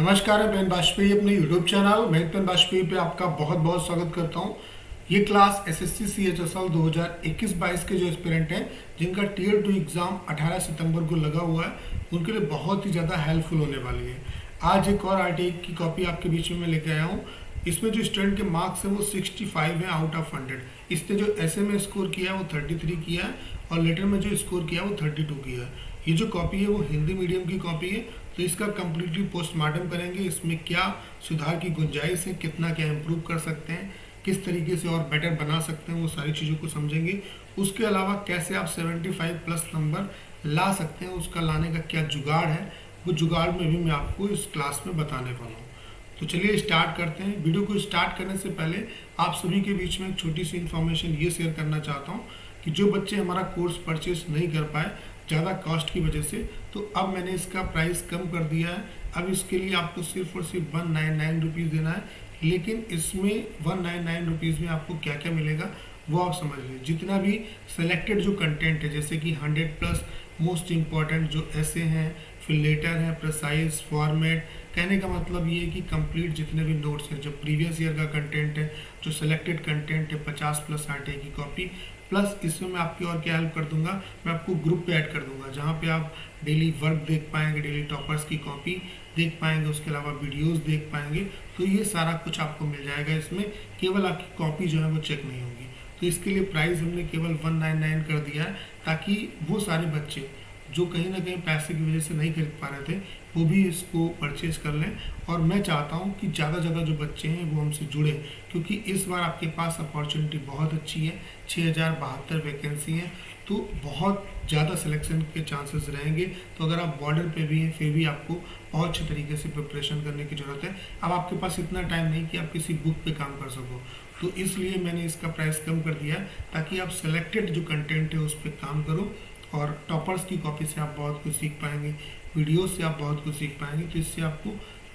नमस्कार, मैं पेन बाजपेयी अपने यूट्यूब चैनल मैं पेन बाजपेयी पे आपका बहुत बहुत स्वागत करता हूँ। ये क्लास एसएससी सीएचएसएल 2021-22 के जो एस्पिरेंट हैं जिनका टियर 2 एग्ज़ाम 18 सितंबर को लगा हुआ है, उनके लिए बहुत ही ज़्यादा हेल्पफुल होने वाली है। आज एक और आरटीआई की कॉपी आपके बीच में मैं लेके आया हूँ। इसमें जो स्टूडेंट के मार्क्स हैं वो 65 है आउट ऑफ 100। इसने जो ऐसे में स्कोर किया है वो 33 किया है और लेटर में जो स्कोर किया है वो 32 किया है। ये जो कॉपी है वो हिंदी मीडियम की कॉपी है, तो इसका कम्प्लीटली पोस्टमार्टम करेंगे। इसमें क्या सुधार की गुंजाइश है, कितना क्या इम्प्रूव कर सकते हैं, किस तरीके से और बेटर बना सकते हैं, वो सारी चीज़ों को समझेंगे। उसके अलावा कैसे आप 75 प्लस नंबर ला सकते हैं, उसका लाने का क्या जुगाड़ है, वो जुगाड़ में भी मैं आपको इस क्लास में बताने वाला हूँ। तो चलिए स्टार्ट करते हैं। वीडियो को स्टार्ट करने से पहले आप सभी के बीच में एक छोटी सी इन्फॉर्मेशन ये शेयर करना चाहता हूँ कि जो बच्चे हमारा कोर्स परचेस नहीं कर पाए ज़्यादा कॉस्ट की वजह से, तो अब मैंने इसका प्राइस कम कर दिया है। अब इसके लिए आपको सिर्फ और सिर्फ 199 रुपीज़ देना है। लेकिन इसमें 199 रुपीज़ में आपको क्या क्या मिलेगा वो आप समझ लीजिए। जितना भी सेलेक्टेड जो कंटेंट है, जैसे कि 100 प्लस मोस्ट इम्पॉर्टेंट जो ऐसे हैं, फिर लेटर है, प्रिसाइज फॉर्मेट, कहने का मतलब ये है कि कंप्लीट जितने भी नोट्स हैं, जो प्रीवियस ईयर का कंटेंट है, जो सेलेक्टेड कंटेंट है, 50 प्लस आरटीआई की कॉपी, प्लस इसमें मैं आपकी और क्या हेल्प कर दूंगा, मैं आपको ग्रुप पे ऐड कर दूंगा जहाँ पे आप डेली वर्क देख पाएंगे, डेली टॉपर्स की कॉपी देख पाएंगे, उसके अलावा वीडियोस देख पाएंगे। तो ये सारा कुछ आपको मिल जाएगा इसमें, केवल आपकी कॉपी जो है वो चेक नहीं होगी। तो इसके लिए प्राइस हमने केवल 199 कर दिया है, ताकि वो सारे बच्चे जो कहीं ना कहीं पैसे की वजह से नहीं खरीद पा रहे थे वो भी इसको परचेज कर लें। और मैं चाहता हूं कि ज़्यादा जो बच्चे हैं वो हमसे जुड़े, क्योंकि इस बार आपके पास अपॉर्चुनिटी बहुत अच्छी है। 6072 वैकेंसी है, तो बहुत ज़्यादा सिलेक्शन के चांसेस रहेंगे। तो अगर आप बॉर्डर पे भी हैं फिर भी आपको बहुत अच्छे तरीके से प्रिपरेशन करने की ज़रूरत है। अब आपके पास इतना टाइम नहीं कि आप किसी बुक पे काम कर सको, तो इसलिए मैंने इसका प्राइस कम कर दिया है, ताकि आप सेलेक्टेड जो कंटेंट है उस पर काम करो। और टॉपर्स की कॉपी से आप बहुत कुछ सीख पाएंगे, वीडियो से आप बहुत कुछ सीख पाएंगे, तो इससे आपको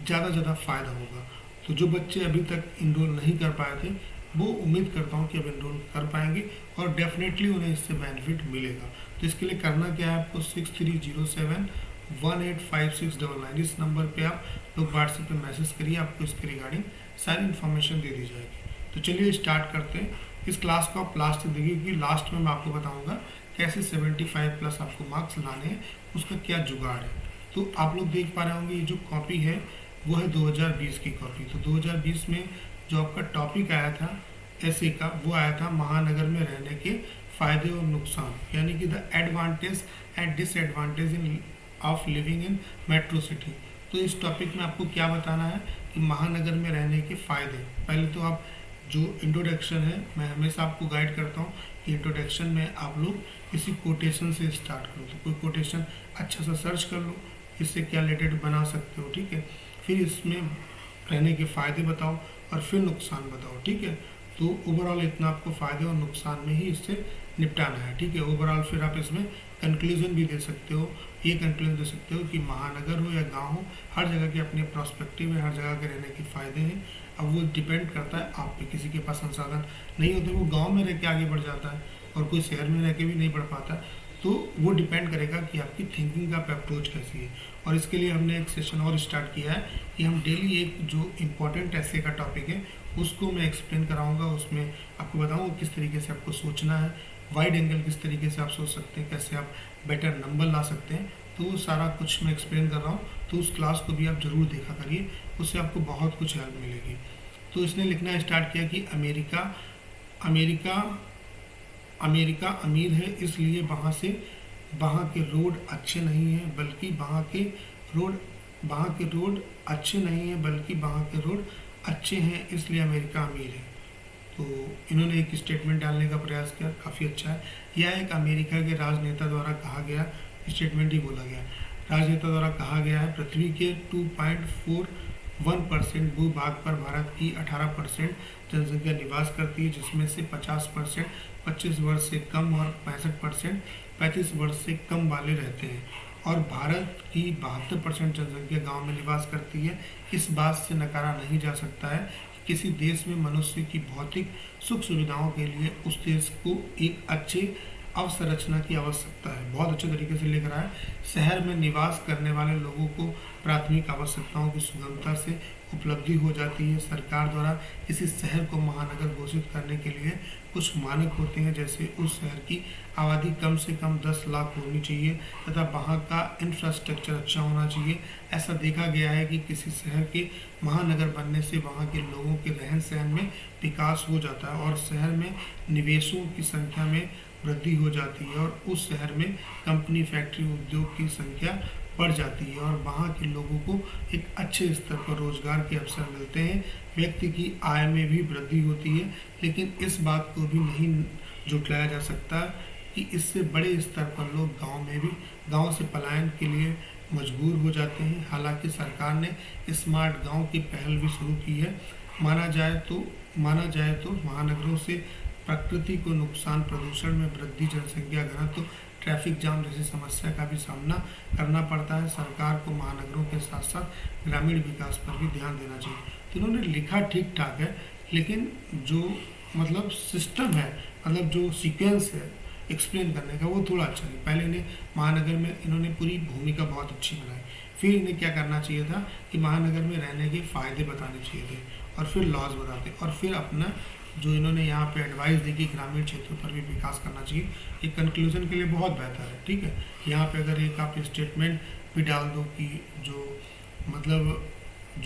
ज़्यादा फ़ायदा होगा। तो जो बच्चे अभी तक इनरोल नहीं कर पाए थे वो उम्मीद करता हूँ कि अब इनरोल कर पाएंगे और डेफिनेटली उन्हें इससे बेनिफिट मिलेगा। तो इसके लिए करना क्या है, आपको 6307185699 इस नंबर पे आप लोग व्हाट्सएप पे मैसेज करिए, आपको इसके रिगार्डिंग सारी इन्फॉर्मेशन दे दी जाएगी। तो चलिए स्टार्ट करते हैं। इस क्लास को आप लास्ट तक देखिए, क्योंकि लास्ट में मैं आपको बताऊँगा कैसे 75 प्लस आपको मार्क्स लाने हैं, उसका क्या जुगाड़ है। तो आप लोग देख पा रहे होंगे ये जो कॉपी है वो है 2020 की कॉपी। तो 2020 में जो आपका टॉपिक आया था ऐसे का, वो आया था महानगर में रहने के फ़ायदे और नुकसान, यानी कि the advantage and disadvantage in of living in metro city. तो इस टॉपिक में आपको क्या बताना है कि महानगर में रहने के फ़ायदे। पहले तो आप जो इंट्रोडक्शन है, मैं हमेशा आपको गाइड करता हूँ कि इंट्रोडक्शन में आप लोग किसी कोटेशन से स्टार्ट करो। तो कोई कोटेशन अच्छा सा सर्च कर लो, इससे क्या रिलेटेड बना सकते हो, ठीक है। फिर इसमें रहने के फ़ायदे बताओ और फिर नुकसान बताओ, ठीक है। तो ओवरऑल इतना आपको फ़ायदे और नुकसान में ही इससे निपटाना है, ठीक है। ओवरऑल फिर आप इसमें कंक्लूजन भी दे सकते हो। ये कंक्लूजन दे सकते हो कि महानगर हो या गांव हो, हर जगह के अपने प्रोस्पेक्टिव है, हर जगह के रहने के फ़ायदे हैं। अब वो डिपेंड करता है आप पे। किसी के पास संसाधन नहीं होते, वो गांव में रह के आगे बढ़ जाता है और कोई शहर में रह के भी नहीं बढ़ पाता। तो वो डिपेंड करेगा कि आपकी थिंकिंग का अप्रोच कैसी है। और इसके लिए हमने एक सेशन और स्टार्ट किया है कि हम डेली एक जो इम्पोर्टेंट ऐसे का टॉपिक है उसको मैं एक्सप्लेन कराऊंगा। उसमें आपको बताऊंगा किस तरीके से आपको सोचना है, वाइड एंगल किस तरीके से आप सोच सकते हैं, कैसे आप बेटर नंबर ला सकते हैं। तो वो सारा कुछ मैं एक्सप्लेन कर रहा हूँ, तो उस क्लास को भी आप ज़रूर देखा करिए, उससे आपको बहुत कुछ हेल्प मिलेगी। तो इसने लिखना स्टार्ट किया कि अमेरिका अमीर है, इसलिए वहाँ के रोड अच्छे नहीं हैं, बल्कि वहाँ के रोड अच्छे नहीं हैं, बल्कि वहाँ के रोड अच्छे हैं, इसलिए अमेरिका अमीर है। तो इन्होंने एक स्टेटमेंट डालने का प्रयास किया, काफ़ी अच्छा है। यह एक अमेरिका के राजनेता द्वारा कहा गया स्टेटमेंट ही बोला गया। राजनेता द्वारा कहा गया है, पृथ्वी के 2.41% भूभाग पर भारत की 18% जनसंख्या निवास करती है, जिसमें से 50% 25 वर्ष से कम और 65% 35 वर्ष से कम वाले रहते हैं। और भारत की 72% जनसंख्या गांव में निवास करती है। इस बात से नकारा नहीं जा सकता है कि किसी देश में मनुष्य की भौतिक सुख सुविधाओं के लिए उस देश को एक अच्छे अवसंरचना की आवश्यकता है। बहुत अच्छे तरीके से लिख रहा है। शहर में निवास करने वाले लोगों को प्राथमिक आवश्यकताओं की सुगमता से उपलब्धि हो जाती है। सरकार द्वारा किसी शहर को महानगर घोषित करने के लिए कुछ मानक होते हैं, जैसे उस शहर की आबादी कम से कम 10 लाख होनी चाहिए तथा वहाँ का इंफ्रास्ट्रक्चर अच्छा होना चाहिए। ऐसा देखा गया है कि किसी शहर के महानगर बनने से वहाँ के लोगों के रहन सहन में विकास हो जाता है और शहर में निवेशों की संख्या में वृद्धि हो जाती है और उस शहर में कंपनी, फैक्ट्री, उद्योग की संख्या बढ़ जाती है और वहाँ के लोगों को एक अच्छे स्तर पर रोजगार के अवसर मिलते हैं। व्यक्ति की आय में भी वृद्धि होती है, लेकिन इस बात को भी नहीं झुठलाया जा सकता कि इससे बड़े स्तर पर लोग गांव से पलायन के लिए मजबूर हो जाते हैं। हालांकि सरकार ने स्मार्ट गांव की पहल भी शुरू की है। माना जाए तो महानगरों से प्रकृति को नुकसान, प्रदूषण में वृद्धि, जनसंख्या घनत्व, ट्रैफिक जाम जैसी समस्या का भी सामना करना पड़ता है। सरकार को महानगरों के साथ साथ ग्रामीण विकास पर भी ध्यान देना चाहिए। तो इन्होंने लिखा ठीक ठाक है, लेकिन जो मतलब सिस्टम है, मतलब जो सीक्वेंस है एक्सप्लेन करने का, वो थोड़ा अच्छा नहीं। पहले इन्हें महानगर में इन्होंने पूरी भूमिका बहुत अच्छी बनाई, फिर इन्हें क्या करना चाहिए था कि महानगर में रहने के फ़ायदे बताने चाहिए थे और फिर लॉज बताते और फिर अपना जो इन्होंने यहाँ पे एडवाइस दी कि ग्रामीण क्षेत्रों पर भी विकास करना चाहिए। ये कंक्लूजन के लिए बहुत बेहतर है। ठीक है, यहाँ पे अगर एक आप स्टेटमेंट भी डाल दो कि जो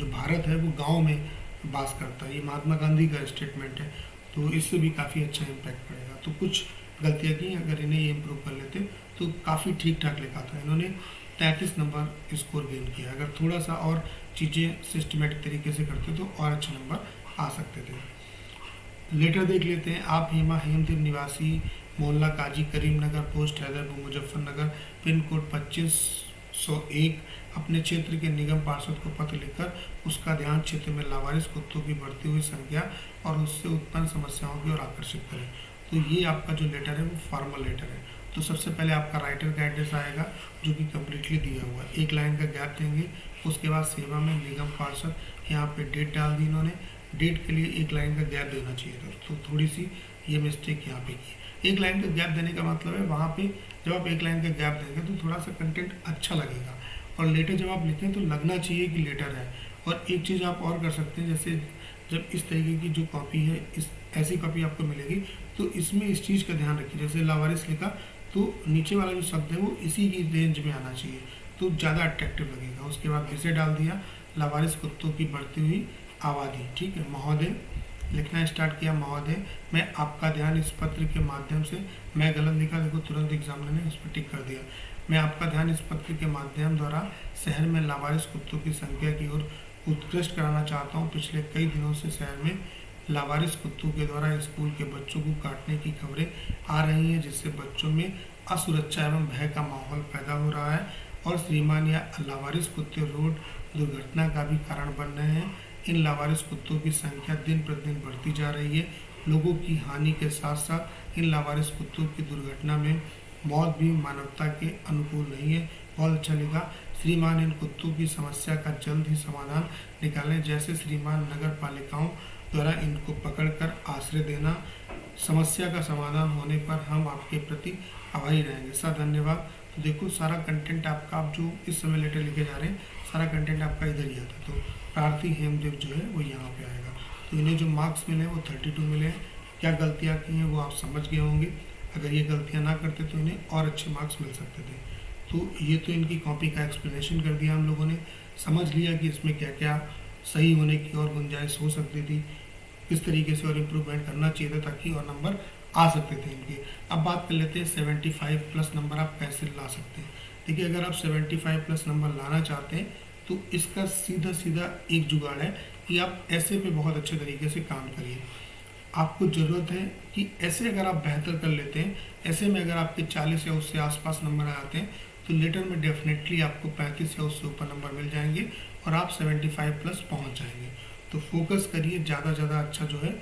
भारत है वो गांव में बास करता है, ये महात्मा गांधी का स्टेटमेंट है, तो इससे भी काफ़ी अच्छा इम्पैक्ट पड़ेगा। तो कुछ गलतियाँ की, अगर इन्हें ये इम्प्रूव कर लेते तो काफ़ी ठीक ठाक लिखा था। इन्होंने 33 नंबर स्कोर गेन किया। अगर थोड़ा सा और चीज़ें सिस्टमेटिक तरीके से करते तो और अच्छे नंबर आ सकते थे। लेटर देख लेते हैं। आप हेमदेव निवासी, मोहल्ला Kazi Karimnagar, post Haiderpur Muzaffarnagar, pin code 2501, अपने क्षेत्र के निगम पार्षद को पत्र लिखकर उसका ध्यान क्षेत्र में लावारिस कुत्तों की बढ़ती हुई संख्या और उससे उत्पन्न समस्याओं की ओर आकर्षित करें। तो ये आपका जो लेटर है वो फॉर्मल लेटर है। तो सबसे पहले आपका राइटर का एड्रेस आएगा जो कि कम्प्लीटली दिया हुआ है, 1 लाइन का गैप देंगे। उसके बाद सेवा में निगम पार्षद, यहाँ पे डेट डाल दी इन्होंने, डेट के लिए 1 लाइन का गैप देना चाहिए था, तो थोड़ी सी ये मिस्टेक यहाँ पे की। 1 लाइन का गैप देने का मतलब है वहाँ पे जब आप 1 लाइन का गैप देंगे तो थोड़ा सा कंटेंट अच्छा लगेगा और लेटर जब आप लिखें तो लगना चाहिए कि लेटर है। और एक चीज़ आप और कर सकते हैं, जैसे जब इस तरीके की जो कॉपी है, इस ऐसी कॉपी आपको मिलेगी तो इसमें इस चीज़ का ध्यान रखिए। जैसे लावारिस लिखा तो नीचे वाला जो शब्द है वो इसी की रेंज में आना चाहिए, तो ज़्यादा अट्रैक्टिव लगेगा। उसके बाद विषय डाल दिया, लावारिस कुत्तों की बढ़ती हुई आबादी। ठीक है, महोदय लिखना स्टार्ट किया। महोदय, मैं आपका ध्यान इस पत्र के माध्यम से, मैं गलत लिखा, देखो तुरंत एग्जामिनर ने इस पर टिक कर दिया। मैं आपका ध्यान इस पत्र के माध्यम द्वारा शहर में लावारिस कुत्तों की संख्या की ओर उत्कृष्ट कराना चाहता हूँ। पिछले कई दिनों से शहर में लावारिस कुत्तों के द्वारा स्कूल के बच्चों को काटने की खबरें आ रही हैं, जिससे बच्चों में असुरक्षा एवं भय का माहौल पैदा हो रहा है और श्रीमान या लावारिस कुत्ते रोड दुर्घटना का भी कारण बन रहे हैं। इन लावारिस कुत्तों की संख्या दिन प्रतिदिन बढ़ती जा रही है। लोगों की हानि के साथ साथ इन लावारिस कुत्तों की दुर्घटना में मौत भी मानवता के अनुकूल नहीं है। बहुत अच्छा लिखा। श्रीमान, इन कुत्तों की समस्या का जल्द ही समाधान निकालें, जैसे श्रीमान नगर पालिकाओं द्वारा इनको पकड़कर आश्रय देना। समस्या का समाधान होने पर हम आपके प्रति आभारी रहेंगे। सर धन्यवाद। तो देखो सारा कंटेंट आपका, आप जो इस समय लेटर लिखे जा रहे हैं, सारा कंटेंट आपका इधर ही आता। तो प्रार्थी हेमदेव जो है वो यहाँ पे आएगा। तो इन्हें जो मार्क्स मिले वो 32 मिले हैं। क्या गलतियाँ की हैं वो आप समझ गए होंगे। अगर ये गलतियाँ ना करते तो इन्हें और अच्छे मार्क्स मिल सकते थे। तो ये तो इनकी कॉपी का एक्सप्लेनेशन कर दिया हम लोगों ने, समझ लिया कि इसमें क्या क्या सही होने की और गुंजाइश हो सकती थी, किस तरीके से और इम्प्रूवमेंट करना चाहिए था ताकि और नंबर आ सकते थे इनके। अब बात कर लेते हैं 75 प्लस नंबर आप कैसे ला सकते हैं। देखिए, अगर आप 75 प्लस नंबर लाना चाहते हैं तो इसका सीधा सीधा एक जुगाड़ है कि आप ऐसे पे बहुत अच्छे तरीके से काम करिए। आपको ज़रूरत है कि ऐसे अगर आप बेहतर कर लेते हैं, ऐसे में अगर आपके 40 या उससे आसपास नंबर आ जाते हैं तो लेटर में डेफिनेटली आपको 35 या उससे ऊपर नंबर मिल जाएंगे और आप 75 प्लस पहुंच जाएंगे। तो फोकस करिए, ज़्यादा ज़्यादा अच्छा जो है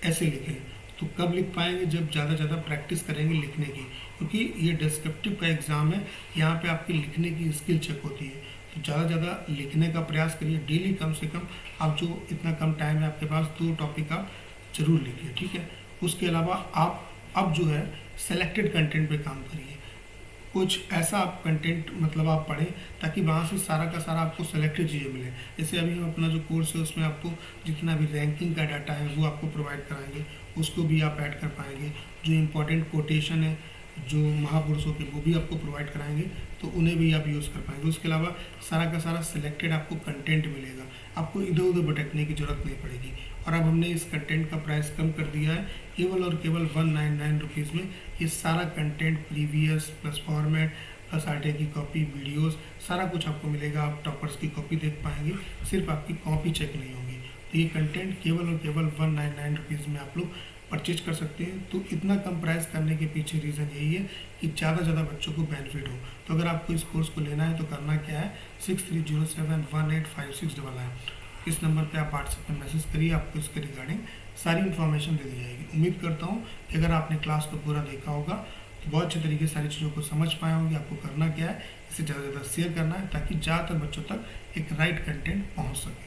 ऐसे लिखें। तो कब लिख पाएंगे? जब ज़्यादा प्रैक्टिस करेंगे लिखने की, क्योंकि ये डिस्क्रिप्टिव का एग्ज़ाम है, यहाँ पे आपकी लिखने की स्किल चेक होती है। तो ज़्यादा लिखने का प्रयास करिए। डेली कम से कम आप जो इतना कम टाइम है आपके पास 2 टॉपिक आप जरूर लिखिए। ठीक है, उसके अलावा आप अब जो है सेलेक्टेड कंटेंट पे काम करिए। कुछ ऐसा आप कंटेंट मतलब आप पढ़ें ताकि वहाँ से सारा का सारा आपको सेलेक्टेड चीज़ें मिले। जैसे अभी हम अपना जो कोर्स है उसमें आपको जितना भी रैंकिंग का डाटा है वो आपको प्रोवाइड कराएंगे, उसको भी आप ऐड कर पाएंगे। जो इम्पोर्टेंट कोटेशन है जो महापुरुषों के वो भी आपको प्रोवाइड कराएंगे, तो उन्हें भी आप यूज़ कर पाएंगे। उसके अलावा सारा का सारा सिलेक्टेड आपको कंटेंट मिलेगा, आपको इधर उधर भटकने की ज़रूरत नहीं पड़ेगी। और अब हमने इस कंटेंट का प्राइस कम कर दिया है, केवल और केवल 199 रुपीज़ में ये सारा content previous plus format plus RTI की कॉपी, वीडियोस, सारा कुछ आपको मिलेगा। आप टॉपर्स की कॉपी देख पाएंगे, सिर्फ आपकी कॉपी चेक नहीं होगी। तो ये कंटेंट केवल और केवल 199 रुपीज़ में आप लोग परचेज कर सकते हैं। तो इतना कम प्राइस करने के पीछे रीज़न यही है कि ज़्यादा ज़्यादा बच्चों को बेनिफिट हो। तो अगर आपको इस कोर्स को लेना है तो करना क्या है, 6307185699 इस नंबर पे आप व्हाट्सएप में मैसेज करिए, आपको इसके रिगार्डिंग सारी इन्फॉर्मेशन दे दी जाएगी। उम्मीद करता हूँ कि अगर आपने क्लास को पूरा देखा होगा तो बहुत अच्छे तरीके से सारी चीज़ों को समझ पाए होंगे। आपको करना क्या है, इसे ज़्यादा से ज़्यादा शेयर करना है ताकि ज़्यादातर बच्चों तक एक राइट कंटेंट पहुँच सके।